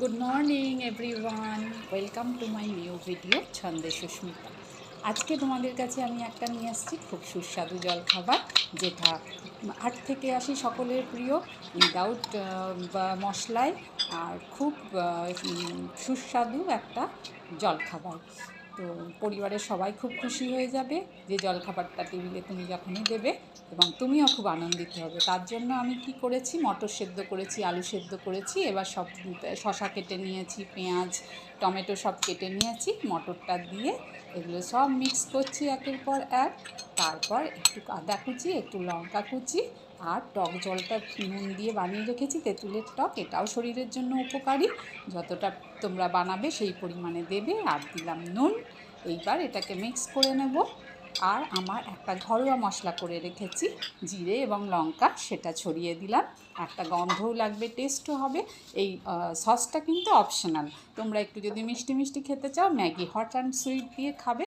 Good morning everyone, welcome to my new video ছন্দে সুস্মিতা। আজকে তোমাদের কাছে আমি একটা নিয়ে আসছি খুব সুস্বাদু জলখাবার, যেটা 8 থেকে 80 সকলের প্রিয়, উইদাউট মশলায়, আর খুব সুস্বাদু একটা জলখাবার। তো পরিবারের সবাই খুব খুশি হয়ে যাবে যে জলখাবারটা টেবিলে তুমি যখনই দেবে, এবং তুমিও খুব আনন্দিত হবে। তার জন্য আমি কি করেছি, মটর সেদ্ধ করেছি, আলু সেদ্ধ করেছি, এবার সব শশা কেটে নিয়েছি, পেঁয়াজ টমেটো সব কেটে নিয়েছি, মটরটা দিয়ে এগুলো সব মিক্স করছি একের পর এক। তারপর একটু আদা কুচি, একটু লঙ্কা কুচি, আর টক জলটা নুন দিয়ে বানিয়ে রেখেছি, তেঁতুলের টক, এটাও শরীরের জন্য উপকারী। যতটা তোমরা বানাবে সেই পরিমাণে দেবে, আর দিলাম নুন। এইবার এটাকে মিক্স করে নেব। আর আমার একটা ঘরোয়া মশলা করে রেখেছি, জিরে এবং লঙ্কা, সেটা ছড়িয়ে দিলাম। একটা গন্ধও লাগবে, টেস্টও হবে। এই সসটা কিন্তু অপশনাল, তোমরা একটু যদি মিষ্টি মিষ্টি খেতে চাও ম্যাগি হট অ্যান্ড সুইট দিয়ে খাবে,